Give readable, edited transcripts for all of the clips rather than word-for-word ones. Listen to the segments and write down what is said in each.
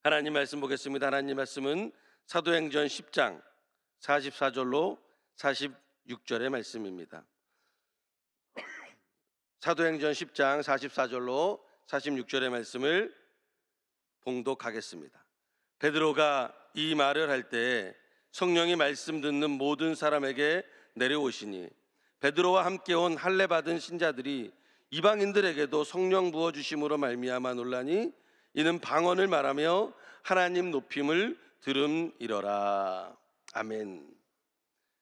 하나님 말씀 보겠습니다. 하나님 말씀은 사도행전 10장 44절로 46절의 말씀입니다. 사도행전 10장 44절로 46절의 말씀을 봉독하겠습니다. 베드로가 이 말을 할 때 성령이 말씀 듣는 모든 사람에게 내려오시니 베드로와 함께 온 할례 받은 신자들이 이방인들에게도 성령 부어 주심으로 말미암아 놀라니 이는 방언을 말하며 하나님 높임을 들음이러라. 아멘.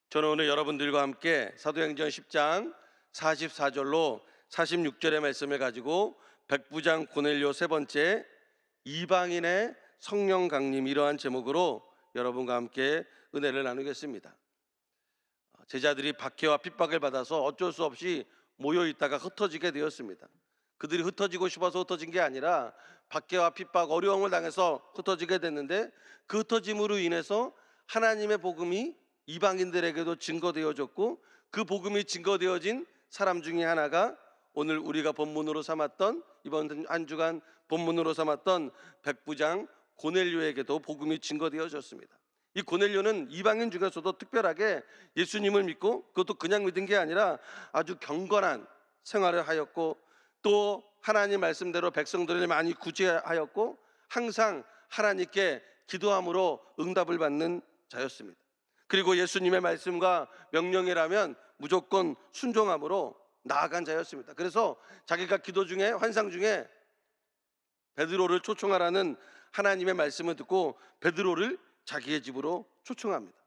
저는 오늘 여러분들과 함께 사도행전 10장 44절로 46절의 말씀을 가지고 백부장 고넬료 세 번째 이방인의 성령 강림, 이러한 제목으로 여러분과 함께 은혜를 나누겠습니다. 제자들이 박해와 핍박을 받아서 어쩔 수 없이 모여 있다가 흩어지게 되었습니다. 그들이 흩어지고 싶어서 흩어진 게 아니라 박해와 핍박, 어려움을 당해서 흩어지게 됐는데, 그 흩어짐으로 인해서 하나님의 복음이 이방인들에게도 증거되어졌고, 그 복음이 증거되어진 사람 중에 하나가 오늘 우리가 본문으로 삼았던, 이번 한 주간 본문으로 삼았던 백부장 고넬료에게도 복음이 증거되어졌습니다. 이 고넬료는 이방인 중에서도 특별하게 예수님을 믿고, 그것도 그냥 믿은 게 아니라 아주 경건한 생활을 하였고, 또 하나님 말씀대로 백성들을 많이 구제하였고, 항상 하나님께 기도함으로 응답을 받는 자였습니다. 그리고 예수님의 말씀과 명령이라면 무조건 순종함으로 나아간 자였습니다. 그래서 자기가 기도 중에, 환상 중에 베드로를 초청하라는 하나님의 말씀을 듣고 베드로를 자기의 집으로 초청합니다.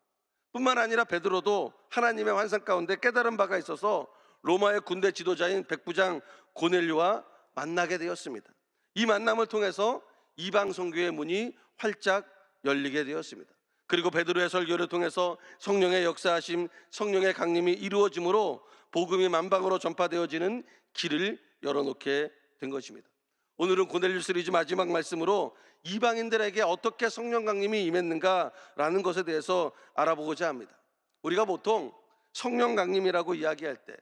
뿐만 아니라 베드로도 하나님의 환상 가운데 깨달은 바가 있어서 로마의 군대 지도자인 백부장 고넬료와 만나게 되었습니다. 이 만남을 통해서 이방 선교의 문이 활짝 열리게 되었습니다. 그리고 베드로의 설교를 통해서 성령의 역사하심, 성령의 강림이 이루어짐으로 복음이 만방으로 전파되어지는 길을 열어놓게 된 것입니다. 오늘은 고넬료 시리즈 마지막 말씀으로 이방인들에게 어떻게 성령 강림이 임했는가라는 것에 대해서 알아보고자 합니다. 우리가 보통 성령 강림이라고 이야기할 때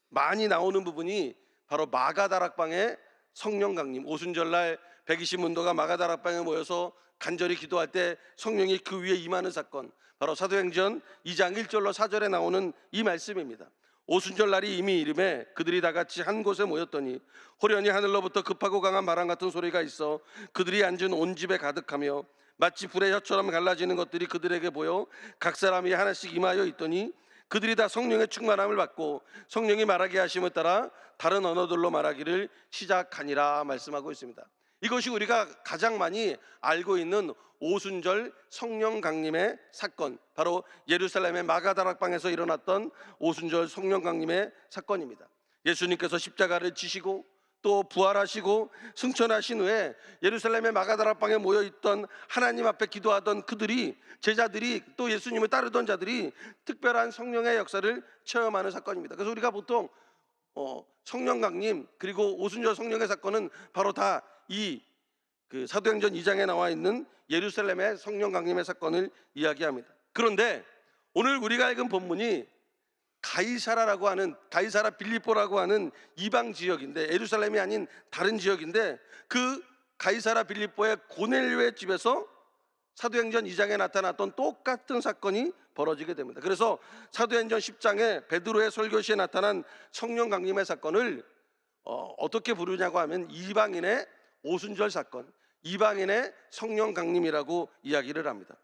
많이 나오는 부분이 바로 마가다락방의 성령 강림, 오순절날 120문도가 마가다락방에 모여서 간절히 기도할 때 성령이 그 위에 임하는 사건, 바로 사도행전 2장 1절로 4절에 나오는 이 말씀입니다. 오순절날이 이미 이름에 그들이 다 같이 한 곳에 모였더니 호련히 하늘로부터 급하고 강한 바람 같은 소리가 있어 그들이 앉은 온 집에 가득하며 마치 불의 혀처럼 갈라지는 것들이 그들에게 보여 각 사람이 하나씩 임하여 있더니 그들이 다 성령의 충만함을 받고 성령이 말하게 하심을 따라 다른 언어들로 말하기를 시작하니라 말씀하고 있습니다. 이것이 우리가 가장 많이 알고 있는 오순절 성령 강림의 사건, 바로 예루살렘의 마가다락방에서 일어났던 오순절 성령 강림의 사건입니다. 예수님께서 십자가를 지시고 또 부활하시고 승천하신 후에 예루살렘의 마가다락방에 모여있던 하나님 앞에 기도하던 그들이, 제자들이, 또 예수님을 따르던 자들이 특별한 성령의 역사를 체험하는 사건입니다. 그래서 우리가 보통 성령 강림 그리고 오순절 성령의 사건은 바로 다 이 사도행전 2장에 나와 있는 예루살렘의 성령 강림의 사건을 이야기합니다. 그런데 오늘 우리가 읽은 본문이 가이사라라고 하는, 가이사라 빌립보라고 하는 이방 지역인데, 예루살렘이 아닌 다른 지역인데, 그 가이사라 빌립보의 고넬료의 집에서 사도행전 2장에 나타났던 똑같은 사건이 벌어지게 됩니다. 그래서 사도행전 10장에 베드로의 설교 시에 나타난 성령 강림의 사건을 어떻게 부르냐고 하면 이방인의 오순절 사건, 이방인의 성령 강림이라고 이야기를 합니다.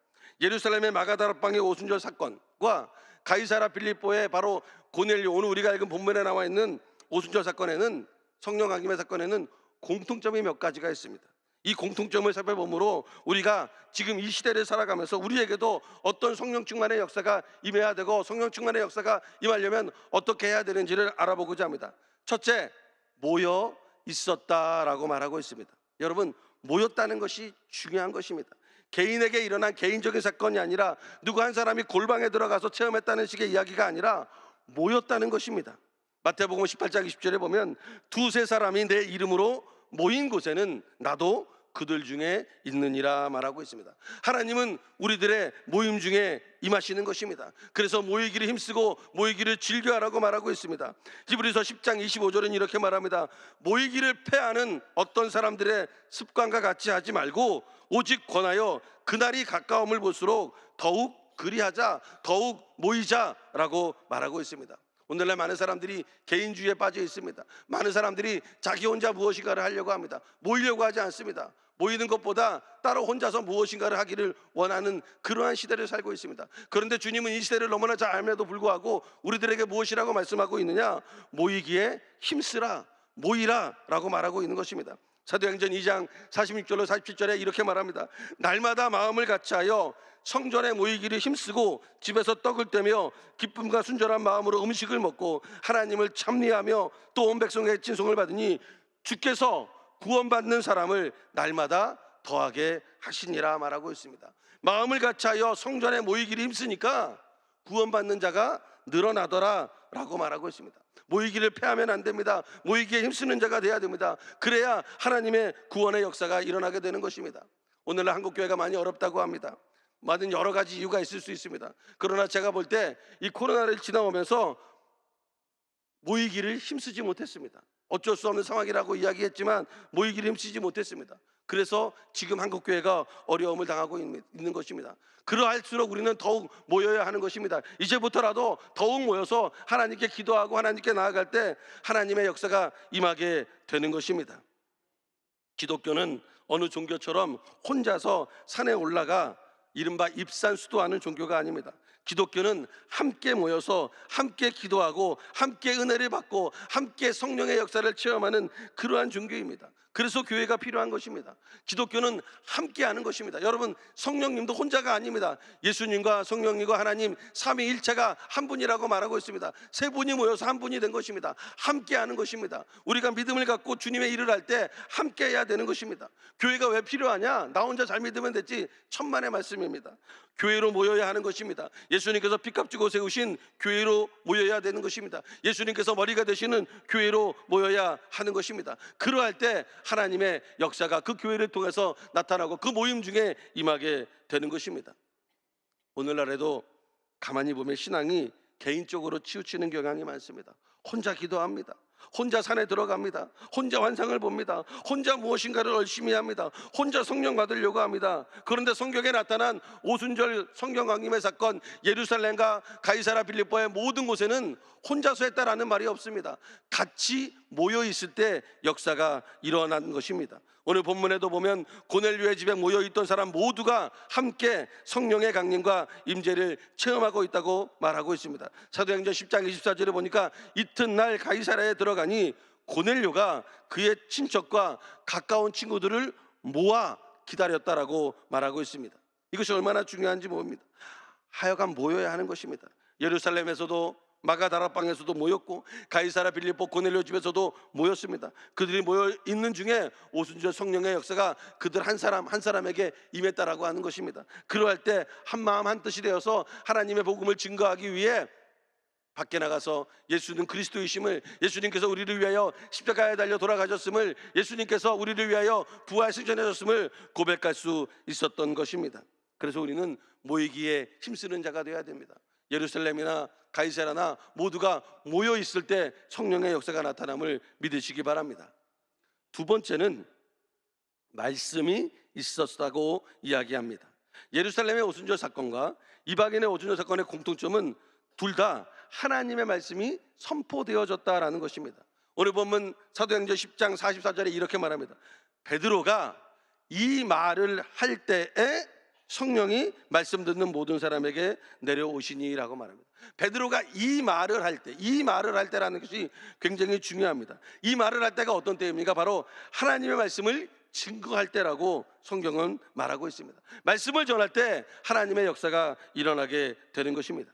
예루살렘의 마가다락방의 오순절 사건과 가이사라 빌립보의 바로 고넬료, 오늘 우리가 읽은 본문에 나와 있는 오순절 사건에는, 성령 강림의 사건에는 공통점이 몇 가지가 있습니다. 이 공통점을 살펴보므로 우리가 지금 이 시대를 살아가면서 우리에게도 어떤 성령 충만의 역사가 임해야 되고, 성령 충만의 역사가 임하려면 어떻게 해야 되는지를 알아보고자 합니다. 첫째, 모여 있었다라고 말하고 있습니다. 여러분, 모였다는 것이 중요한 것입니다. 개인에게 일어난 개인적인 사건이 아니라, 누구 한 사람이 골방에 들어가서 체험했다는 식의 이야기가 아니라 모였다는 것입니다. 마태복음 18장 20절에 보면 두세 사람이 내 이름으로 모인 곳에는 나도 그들 중에 있느니라 말하고 있습니다. 하나님은 우리들의 모임 중에 임하시는 것입니다. 그래서 모이기를 힘쓰고 모이기를 즐겨하라고 말하고 있습니다. 히브리서 10장 25절은 이렇게 말합니다. 모이기를 패하는 어떤 사람들의 습관과 같이 하지 말고 오직 권하여 그날이 가까움을 볼수록 더욱 그리하자, 더욱 모이자라고 말하고 있습니다. 오늘날 많은 사람들이 개인주의에 빠져 있습니다. 많은 사람들이 자기 혼자 무엇인가를 하려고 합니다. 모이려고 하지 않습니다. 모이는 것보다 따로 혼자서 무엇인가를 하기를 원하는 그러한 시대를 살고 있습니다. 그런데 주님은 이 시대를 너무나 잘 알면에도 불구하고 우리들에게 무엇이라고 말씀하고 있느냐? 모이기에 힘쓰라, 모이라 라고 말하고 있는 것입니다. 사도행전 2장 46절로 47절에 이렇게 말합니다. 날마다 마음을 같이하여 성전에 모이기를 힘쓰고 집에서 떡을 떼며 기쁨과 순전한 마음으로 음식을 먹고 하나님을 참리하며 또 온 백성에게 친송을 받으니 주께서 구원받는 사람을 날마다 더하게 하시니라 말하고 있습니다. 마음을 같이하여 성전에 모이기를 힘쓰니까 구원받는 자가 늘어나더라 라고 말하고 있습니다. 모이기를 패하면 안 됩니다. 모이기에 힘쓰는 자가 돼야 됩니다. 그래야 하나님의 구원의 역사가 일어나게 되는 것입니다. 오늘날 한국교회가 많이 어렵다고 합니다. 많은 여러 가지 이유가 있을 수 있습니다. 그러나 제가 볼 때 이 코로나를 지나오면서 모이기를 힘쓰지 못했습니다. 어쩔 수 없는 상황이라고 이야기했지만 모이기를 힘쓰지 못했습니다. 그래서 지금 한국교회가 어려움을 당하고 있는 것입니다. 그러할수록 우리는 더욱 모여야 하는 것입니다. 이제부터라도 더욱 모여서 하나님께 기도하고 하나님께 나아갈 때 하나님의 역사가 임하게 되는 것입니다. 기독교는 어느 종교처럼 혼자서 산에 올라가 이른바 입산수도하는 종교가 아닙니다. 기독교는 함께 모여서 함께 기도하고 함께 은혜를 받고 함께 성령의 역사를 체험하는 그러한 종교입니다. 그래서 교회가 필요한 것입니다. 기독교는 함께 하는 것입니다. 여러분, 성령님도 혼자가 아닙니다. 예수님과 성령님과 하나님 삼위일체가 한 분이라고 말하고 있습니다. 세 분이 모여서 한 분이 된 것입니다. 함께 하는 것입니다. 우리가 믿음을 갖고 주님의 일을 할 때 함께 해야 되는 것입니다. 교회가 왜 필요하냐? 나 혼자 잘 믿으면 됐지. 천만의 말씀입니다. 교회로 모여야 하는 것입니다. 예수님께서 피값 주고 세우신 교회로 모여야 되는 것입니다. 예수님께서 머리가 되시는 교회로 모여야 하는 것입니다. 그러할 때 하나님의 역사가 그 교회를 통해서 나타나고 그 모임 중에 임하게 되는 것입니다. 오늘날에도 가만히 보면 신앙이 개인적으로 치우치는 경향이 많습니다. 혼자 기도합니다. 혼자 산에 들어갑니다. 혼자 환상을 봅니다. 혼자 무엇인가를 열심히 합니다. 혼자 성령 받으려고 합니다. 그런데 성경에 나타난 오순절 성경 강림의 사건, 예루살렘과 가이사라 빌립보의 모든 곳에는 혼자서 했다라는 말이 없습니다. 같이 모여 있을 때 역사가 일어난 것입니다. 오늘 본문에도 보면 고넬료의 집에 모여 있던 사람 모두가 함께 성령의 강림과 임재를 체험하고 있다고 말하고 있습니다. 사도행전 10장 24절에 보니까 이튿날 가이사라에 들어가니 고넬료가 그의 친척과 가까운 친구들을 모아 기다렸다라고 말하고 있습니다. 이것이 얼마나 중요한지 모릅니다. 하여간 모여야 하는 것입니다. 예루살렘에서도 마가다락방에서도 모였고 가이사라 빌립보 고넬료 집에서도 모였습니다. 그들이 모여 있는 중에 오순절 성령의 역사가 그들 한 사람 한 사람에게 임했다라고 하는 것입니다. 그러할 때 한 마음 한 뜻이 되어서 하나님의 복음을 증거하기 위해 밖에 나가서 예수는 그리스도이심을, 예수님께서 우리를 위하여 십자가에 달려 돌아가셨음을, 예수님께서 우리를 위하여 부활 승천하셨음을 고백할 수 있었던 것입니다. 그래서 우리는 모이기에 힘쓰는 자가 되어야 됩니다. 예루살렘이나 가이사라나 모두가 모여 있을 때 성령의 역사가 나타남을 믿으시기 바랍니다. 두 번째는 말씀이 있었다고 이야기합니다. 예루살렘의 오순절 사건과 이방인의 오순절 사건의 공통점은 둘 다 하나님의 말씀이 선포되어졌다라는 것입니다. 오늘 보면 사도행전 10장 44절에 이렇게 말합니다. 베드로가 이 말을 할 때에 성령이 말씀 듣는 모든 사람에게 내려오시니라고 말합니다. 베드로가 이 말을 할 때라는 것이 굉장히 중요합니다. 이 말을 할 때가 어떤 때입니까? 바로 하나님의 말씀을 증거할 때라고 성경은 말하고 있습니다. 말씀을 전할 때 하나님의 역사가 일어나게 되는 것입니다.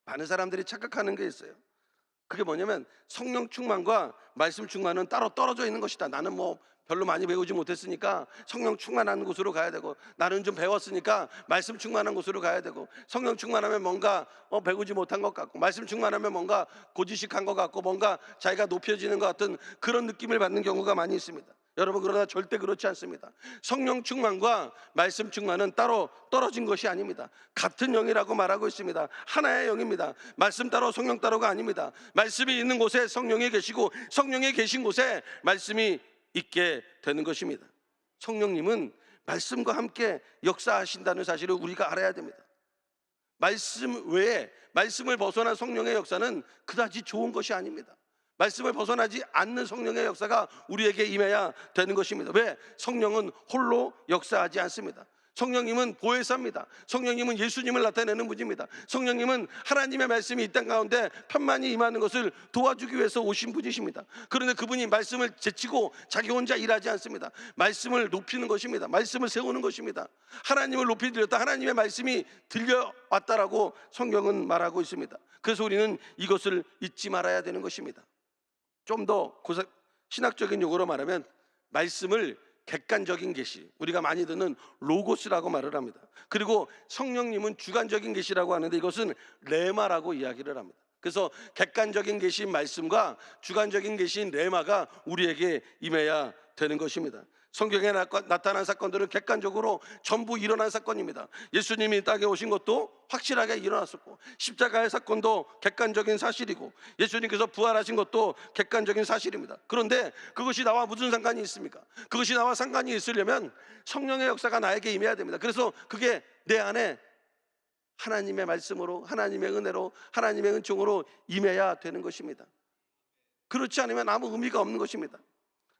많은 사람들이 착각하는 게 있어요. 그게 뭐냐면 성령 충만과 말씀 충만은 따로 떨어져 있는 것이다. 나는 뭐 별로 많이 배우지 못했으니까 성령 충만한 곳으로 가야 되고, 나는 좀 배웠으니까 말씀 충만한 곳으로 가야 되고, 성령 충만하면 뭔가 배우지 못한 것 같고, 말씀 충만하면 뭔가 고지식한 것 같고, 뭔가 자기가 높여지는 것 같은 그런 느낌을 받는 경우가 많이 있습니다. 여러분, 그러나 절대 그렇지 않습니다. 성령 충만과 말씀 충만은 따로 떨어진 것이 아닙니다. 같은 영이라고 말하고 있습니다. 하나의 영입니다. 말씀 따로 성령 따로가 아닙니다. 말씀이 있는 곳에 성령이 계시고 성령이 계신 곳에 말씀이 있게 되는 것입니다. 성령님은 말씀과 함께 역사하신다는 사실을 우리가 알아야 됩니다. 말씀 외에, 말씀을 벗어난 성령의 역사는 그다지 좋은 것이 아닙니다. 말씀을 벗어나지 않는 성령의 역사가 우리에게 임해야 되는 것입니다. 왜? 성령은 홀로 역사하지 않습니다. 성령님은 보혜사입니다. 성령님은 예수님을 나타내는 분입니다. 성령님은 하나님의 말씀이 이 땅 가운데 편만히 임하는 것을 도와주기 위해서 오신 분이십니다. 그런데 그분이 말씀을 제치고 자기 혼자 일하지 않습니다. 말씀을 높이는 것입니다. 말씀을 세우는 것입니다. 하나님을 높이 들렸다, 하나님의 말씀이 들려왔다라고 성경은 말하고 있습니다. 그래서 우리는 이것을 잊지 말아야 되는 것입니다. 좀 더 신학적인 용어로 말하면 말씀을 객관적인 계시, 우리가 많이 듣는 로고스라고 말을 합니다. 그리고 성령님은 주관적인 계시라고 하는데 이것은 레마라고 이야기를 합니다. 그래서 객관적인 계시인 말씀과 주관적인 계시인 레마가 우리에게 임해야 되는 것입니다. 성경에 나타난 사건들은 객관적으로 전부 일어난 사건입니다. 예수님이 이 땅에 오신 것도 확실하게 일어났었고, 십자가의 사건도 객관적인 사실이고, 예수님께서 부활하신 것도 객관적인 사실입니다. 그런데 그것이 나와 무슨 상관이 있습니까? 그것이 나와 상관이 있으려면 성령의 역사가 나에게 임해야 됩니다. 그래서 그게 내 안에 하나님의 말씀으로, 하나님의 은혜로, 하나님의 은총으로 임해야 되는 것입니다. 그렇지 않으면 아무 의미가 없는 것입니다.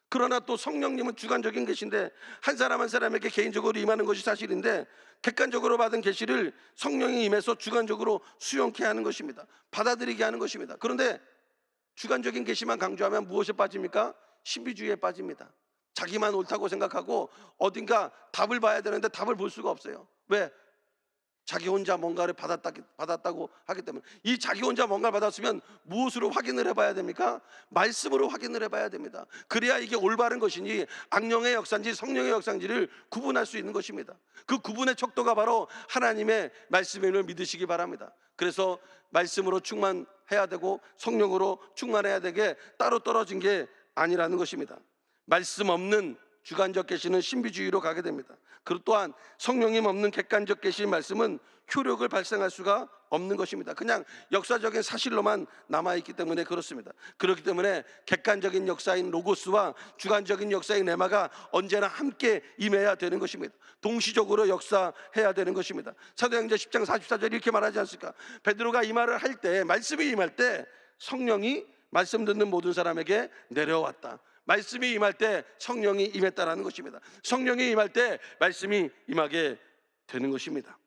그러나 또 성령님은 주관적인 계시인데 한 사람 한 사람에게 개인적으로 임하는 것이 사실인데, 객관적으로 받은 계시를 성령이 임해서 주관적으로 수용케 하는 것입니다. 받아들이게 하는 것입니다. 그런데 주관적인 계시만 강조하면 무엇에 빠집니까? 신비주의에 빠집니다. 자기만 옳다고 생각하고 어딘가 답을 봐야 되는데 답을 볼 수가 없어요. 왜? 자기 혼자 뭔가를 받았다고 하기 때문에. 이 자기 혼자 뭔가를 받았으면 무엇으로 확인을 해봐야 됩니까? 말씀으로 확인을 해봐야 됩니다. 그래야 이게 올바른 것인지 악령의 역사인지 성령의 역사인지를 구분할 수 있는 것입니다. 그 구분의 척도가 바로 하나님의 말씀을 믿으시기 바랍니다. 그래서 말씀으로 충만해야 되고 성령으로 충만해야 되게 따로 떨어진 게 아니라는 것입니다. 말씀 없는 주관적 계시는 신비주의로 가게 됩니다. 그리고 또한 성령님 없는 객관적 계시의 말씀은 효력을 발생할 수가 없는 것입니다. 그냥 역사적인 사실로만 남아있기 때문에 그렇습니다. 그렇기 때문에 객관적인 역사인 로고스와 주관적인 역사인 레마가 언제나 함께 임해야 되는 것입니다. 동시적으로 역사해야 되는 것입니다. 사도행전 10장 44절 이렇게 말하지 않습니까? 베드로가 이 말을 할 때, 말씀이 임할 때 성령이 말씀 듣는 모든 사람에게 내려왔다. 말씀이 임할 때 성령이 임했다라는 것입니다. 성령이 임할 때 말씀이 임하게 되는 것입니다.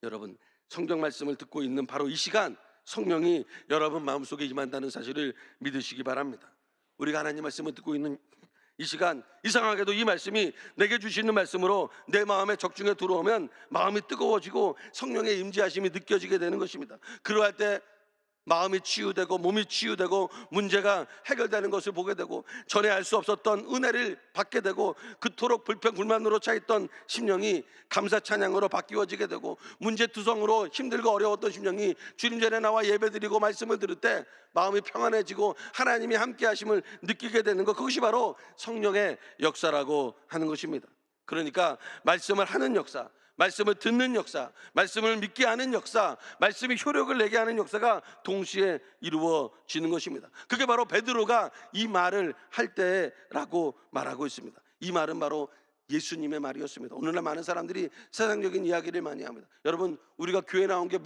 여러분, 성경 말씀을 듣고 있는 바로 이 시간 성령이 여러분 마음속에 임한다는 사실을 믿으시기 바랍니다. 우리가 하나님 말씀을 듣고 있는 이 시간, 이상하게도 이 말씀이 내게 주시는 말씀으로 내 마음에 적중해 들어오면 마음이 뜨거워지고 성령의 임재하심이 느껴지게 되는 것입니다. 그러할 때 마음이 치유되고 몸이 치유되고 문제가 해결되는 것을 보게 되고, 전에 알 수 없었던 은혜를 받게 되고, 그토록 불평불만으로 차있던 심령이 감사 찬양으로 바뀌어지게 되고, 문제투성으로 힘들고 어려웠던 심령이 주님 전에 나와 예배드리고 말씀을 들을 때 마음이 평안해지고 하나님이 함께 하심을 느끼게 되는 것, 그것이 바로 성령의 역사라고 하는 것입니다. 그러니까 말씀을 하는 역사, 말씀을 듣는 역사, 말씀을 믿게 하는 역사, 말씀이 효력을 내게 하는 역사가 동시에 이루어지는 것입니다. 그게 바로 베드로가 이 말을 할 때라고 말하고 있습니다. 이 말은 바로 예수님의 말이었습니다. 오늘날 많은 사람들이 세상적인 이야기를 많이 합니다. 여러분, 우리가 교회 나온 게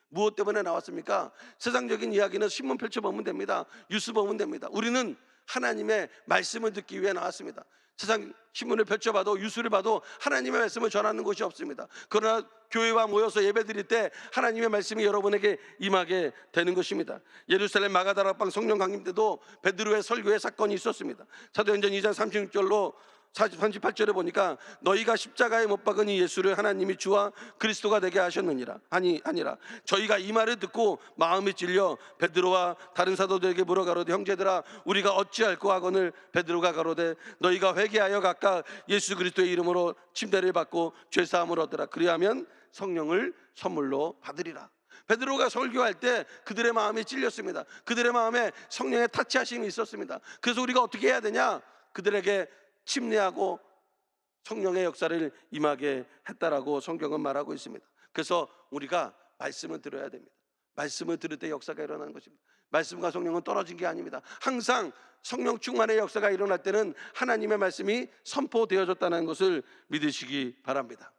무엇 때문에 나왔습니까? 세상적인 이야기는 신문 펼쳐보면 됩니다. 뉴스 보면 됩니다. 우리는 하나님의 말씀을 듣기 위해 나왔습니다. 세상 신문을 펼쳐봐도 뉴스를 봐도 하나님의 말씀을 전하는 곳이 없습니다. 그러나 교회와 모여서 예배드릴 때 하나님의 말씀이 여러분에게 임하게 되는 것입니다. 예루살렘 마가다락방 성령 강림 때도 베드로의 설교의 사건이 있었습니다. 사도행전 2장 36절로 38절에 보니까 너희가 십자가에 못 박은 이 예수를 하나님이 주와 그리스도가 되게 하셨느니라. 아니라 저희가 이 말을 듣고 마음이 찔려 베드로와 다른 사도들에게 물어 가로되 형제들아 우리가 어찌할꼬 하거늘 베드로가 가로되 너희가 회개하여 각각 예수 그리스도의 이름으로 침례를 받고 죄사함을 얻으라. 그리하면 성령을 선물로 받으리라. 베드로가 설교할 때 그들의 마음이 찔렸습니다. 그들의 마음에 성령의 타치하심이 있었습니다. 그래서 우리가 어떻게 해야 되냐? 그들에게 침례하고 성령의 역사를 임하게 했다라고 성경은 말하고 있습니다. 그래서 우리가 말씀을 들어야 됩니다. 말씀을 들을 때 역사가 일어나는 것입니다. 말씀과 성령은 떨어진 게 아닙니다. 항상 성령 충만의 역사가 일어날 때는 하나님의 말씀이 선포되어졌다는 것을 믿으시기 바랍니다.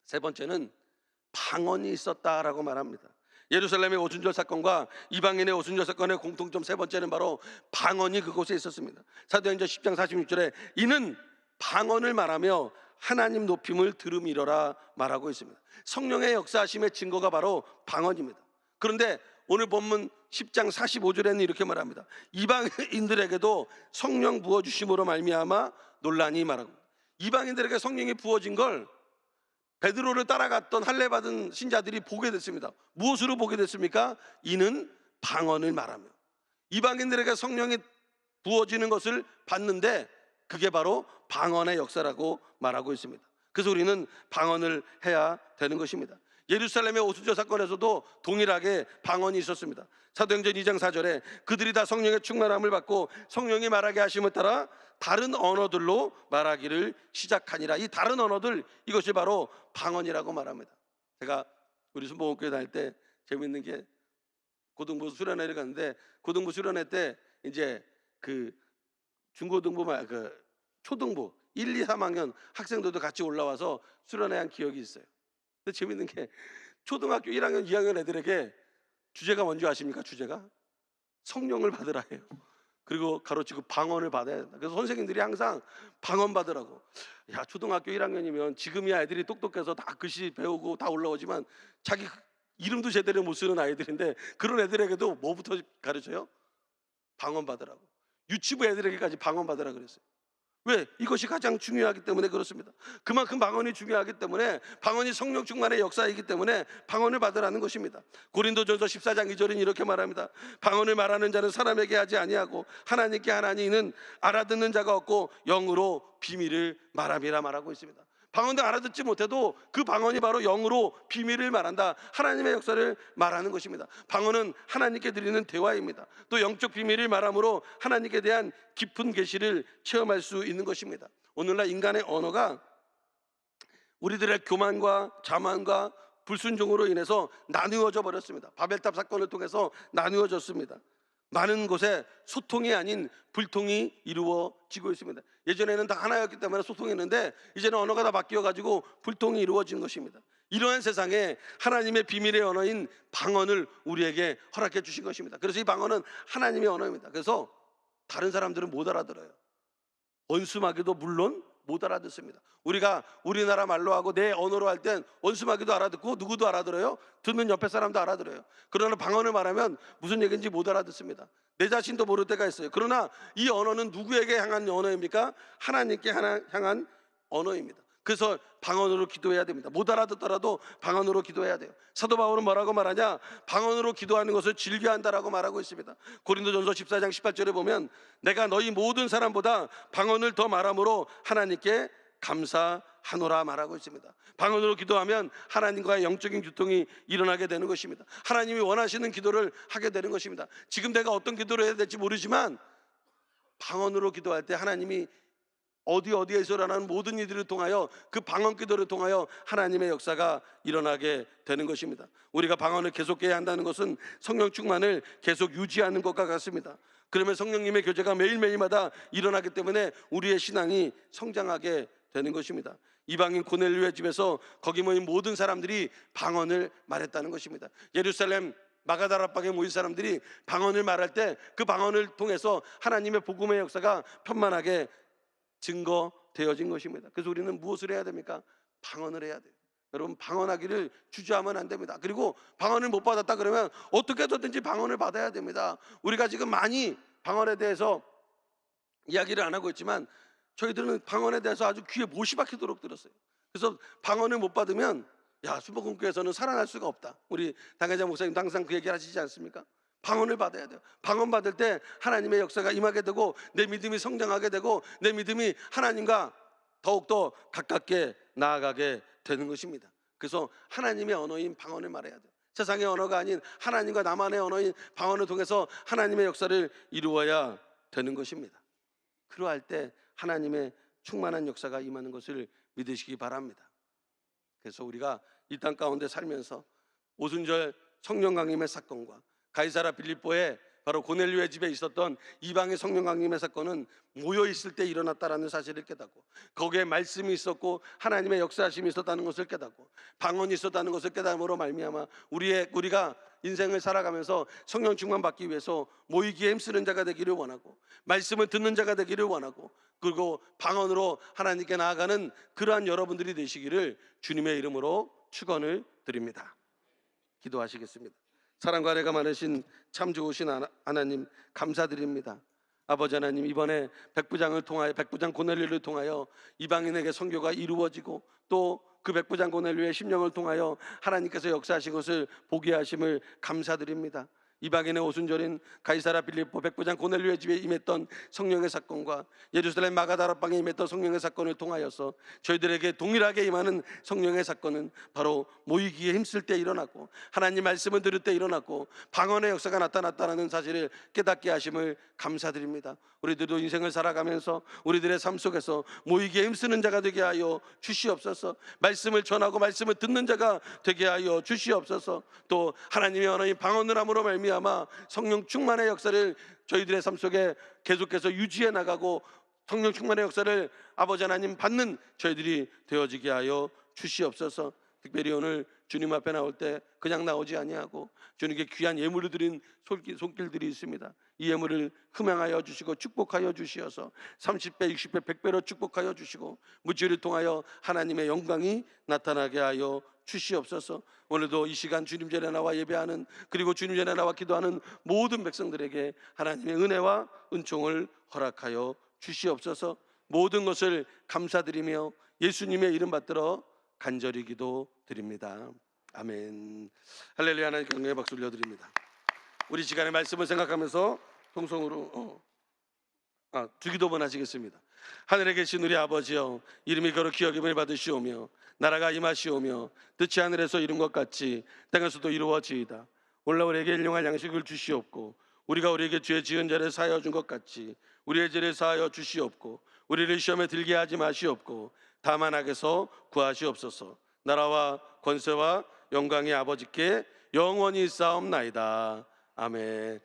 세 번째는 방언이 있었다라고 말합니다. 예루살렘의 오순절 사건과 이방인의 오순절 사건의 공통점 세 번째는 바로 방언이 그곳에 있었습니다. 사도행전 10장 46절에 이는 방언을 말하며 하나님 높임을 들음이러라 말하고 있습니다. 성령의 역사하심의 증거가 바로 방언입니다. 그런데 오늘 본문 10장 45절에는 이렇게 말합니다. 이방인들에게도 성령 부어주심으로 말미암아 논란이 말하고, 이방인들에게 성령이 부어진 걸 베드로를 따라갔던 할례받은 신자들이 보게 됐습니다. 무엇으로 보게 됐습니까? 이는 방언을 말하며. 이방인들에게 성령이 부어지는 것을 봤는데 그게 바로 방언의 역사라고 말하고 있습니다. 그래서 우리는 방언을 해야 되는 것입니다. 예루살렘의 오순절 사건에서도 동일하게 방언이 있었습니다. 사도행전 2장 4절에 그들이 다 성령의 충만함을 받고 성령이 말하게 하심을 따라 다른 언어들로 말하기를 시작하니라. 이 다른 언어들, 이것이 바로 방언이라고 말합니다. 제가 우리 순복음교회 다닐 때 재밌는 게 고등부 수련회를 갔는데, 고등부 수련회 때 이제 그 중고등부 초등부 1, 2, 3학년 학생들도 같이 올라와서 수련회 한 기억이 있어요. 근데 재밌는 게 초등학교 1학년, 2학년 애들에게 주제가 뭔지 아십니까? 주제가 성령을 받으라예요. 그리고 가로치고 방언을 받아야 된다. 그래서 선생님들이 항상 방언 받으라고. 야, 초등학교 1학년이면 지금이야 애들이 똑똑해서 다 글씨 배우고 다 올라오지만 자기 이름도 제대로 못 쓰는 아이들인데 그런 애들에게도 뭐부터 가르쳐요? 방언 받으라고. 유치부 애들에게까지 방언 받으라 그랬어요. 왜? 이것이 가장 중요하기 때문에 그렇습니다. 그만큼 방언이 중요하기 때문에, 방언이 성령 충만의 역사이기 때문에 방언을 받으라는 것입니다. 고린도전서 14장 2절은 이렇게 말합니다. 방언을 말하는 자는 사람에게 하지 아니하고 하나님께 하나니 이는 알아듣는 자가 없고 영으로 비밀을 말함이라 말하고 있습니다. 방언도 알아듣지 못해도 그 방언이 바로 영으로 비밀을 말한다, 하나님의 역사를 말하는 것입니다. 방언은 하나님께 드리는 대화입니다. 또 영적 비밀을 말함으로 하나님께 대한 깊은 계시를 체험할 수 있는 것입니다. 오늘날 인간의 언어가 우리들의 교만과 자만과 불순종으로 인해서 나누어져 버렸습니다. 바벨탑 사건을 통해서 나누어졌습니다. 많은 곳에 소통이 아닌 불통이 이루어지고 있습니다. 예전에는 다 하나였기 때문에 소통했는데 이제는 언어가 다 바뀌어가지고 불통이 이루어진 것입니다. 이러한 세상에 하나님의 비밀의 언어인 방언을 우리에게 허락해 주신 것입니다. 그래서 이 방언은 하나님의 언어입니다. 그래서 다른 사람들은 못 알아들어요. 원수마귀도 물론 못 알아듣습니다. 우리가 우리나라 말로 하고 내 언어로 할 땐 원수마귀도 알아듣고 누구도 알아들어요. 듣는 옆에 사람도 알아들어요. 그러나 방언을 말하면 무슨 얘기인지 못 알아듣습니다. 내 자신도 모를 때가 있어요. 그러나 이 언어는 누구에게 향한 언어입니까? 하나님께 향한 언어입니다. 그래서 방언으로 기도해야 됩니다. 못 알아듣더라도 방언으로 기도해야 돼요. 사도 바울은 뭐라고 말하냐? 방언으로 기도하는 것을 즐겨한다라고 말하고 있습니다. 고린도전서 14장 18절에 보면 내가 너희 모든 사람보다 방언을 더 말함으로 하나님께 감사하노라 말하고 있습니다. 방언으로 기도하면 하나님과의 영적인 교통이 일어나게 되는 것입니다. 하나님이 원하시는 기도를 하게 되는 것입니다. 지금 내가 어떤 기도를 해야 될지 모르지만 방언으로 기도할 때 하나님이 어디에서 일어나는 모든 일들을 통하여, 그 방언 기도를 통하여 하나님의 역사가 일어나게 되는 것입니다. 우리가 방언을 계속해야 한다는 것은 성령 충만을 계속 유지하는 것과 같습니다. 그러면 성령님의 교제가 매일매일마다 일어나기 때문에 우리의 신앙이 성장하게 되는 것입니다. 이방인 고넬료의 집에서 거기 모인 모든 사람들이 방언을 말했다는 것입니다. 예루살렘 마가다락방에 모인 사람들이 방언을 말할 때 그 방언을 통해서 하나님의 복음의 역사가 편만하게 증거되어진 것입니다. 그래서 우리는 무엇을 해야 됩니까? 방언을 해야 돼요. 여러분, 방언하기를 주저하면 안 됩니다. 그리고 방언을 못 받았다 그러면 어떻게 해서든지 방언을 받아야 됩니다. 우리가 지금 많이 방언에 대해서 이야기를 안 하고 있지만 저희들은 방언에 대해서 아주 귀에 못이 박히도록 들었어요. 그래서 방언을 못 받으면 순복음교회에서는 살아날 수가 없다. 우리 당회장 목사님도 항상 그 얘기를 하시지 않습니까? 방언을 받아야 돼요. 방언 받을 때 하나님의 역사가 임하게 되고 내 믿음이 성장하게 되고 내 믿음이 하나님과 더욱더 가깝게 나아가게 되는 것입니다. 그래서 하나님의 언어인 방언을 말해야 돼요. 세상의 언어가 아닌 하나님과 나만의 언어인 방언을 통해서 하나님의 역사를 이루어야 되는 것입니다. 그러할 때 하나님의 충만한 역사가 임하는 것을 믿으시기 바랍니다. 그래서 우리가 이 땅 가운데 살면서 오순절 성령 강림의 사건과 가이사라 빌립보에 바로 고넬료의 집에 있었던 이방의 성령 강림의 사건은 모여 있을 때 일어났다라는 사실을 깨닫고, 거기에 말씀이 있었고 하나님의 역사하심이 있었다는 것을 깨닫고, 방언이 있었다는 것을 깨달음으로 말미암아 우리가 인생을 살아가면서 성령 충만 받기 위해서 모이기에 힘쓰는 자가 되기를 원하고, 말씀을 듣는 자가 되기를 원하고, 그리고 방언으로 하나님께 나아가는 그러한 여러분들이 되시기를 주님의 이름으로 축원을 드립니다. 기도하시겠습니다. 사랑과 은혜가 많으신 참 좋으신 하나님, 감사드립니다. 아버지 하나님, 이번에 백부장 고넬료를 통하여 이방인에게 선교가 이루어지고, 또 그 백부장 고넬료의 심령을 통하여 하나님께서 역사하신 것을 보게 하심을 감사드립니다. 이방인의 오순절인 가이사라 빌립보 백부장 고넬료의 집에 임했던 성령의 사건과 예루살렘 마가다락방에 임했던 성령의 사건을 통하여서 저희들에게 동일하게 임하는 성령의 사건은 바로 모이기에 힘쓸 때 일어났고, 하나님 말씀을 들을 때 일어났고, 방언의 역사가 나타났다는 사실을 깨닫게 하심을 감사드립니다. 우리들도 인생을 살아가면서 우리들의 삶 속에서 모이기에 힘쓰는 자가 되게 하여 주시옵소서. 말씀을 전하고 말씀을 듣는 자가 되게 하여 주시옵소서. 또 하나님의 언어인 방언을 함으로 말미암아 성령 충만의 역사를 저희들의 삶 속에 계속해서 유지해 나가고, 성령 충만의 역사를 아버지 하나님 받는 저희들이 되어지게 하여 주시옵소서. 특별히 오늘 주님 앞에 나올 때 그냥 나오지 아니하고 주님께 귀한 예물을 드린 손길들이 있습니다. 이 예물을 흠양하여 주시고 축복하여 주시어서 30배, 60배, 100배로 축복하여 주시고 무지를 통하여 하나님의 영광이 나타나게 하여 주시옵소서. 오늘도 이 시간 주님 전에 나와 예배하는, 그리고 주님 전에 나와 기도하는 모든 백성들에게 하나님의 은혜와 은총을 허락하여 주시옵소서. 모든 것을 감사드리며 예수님의 이름 받들어 간절히 기도드립니다. 아멘. 할렐루야. 하나님께 영광의 박수 올려드립니다. 우리 시간의 말씀을 생각하면서 통성으로 주기도문 하시겠습니다. 하늘에 계신 우리 아버지여, 이름이 거룩히 기억임을 받으시오며 나라가 임하시오며 뜻이 하늘에서 이룬 것 같이 땅에서도 이루어지이다. 오늘 우리에게 일용할 양식을 주시옵고, 우리가 우리에게 죄 지은 자를 사하여 준 것 같이 우리의 죄를 사하여 주시옵고, 우리를 시험에 들게 하지 마시옵고 다만 악에서 구하시옵소서. 나라와 권세와 영광이 아버지께 영원히 있사옵나이다. 아멘.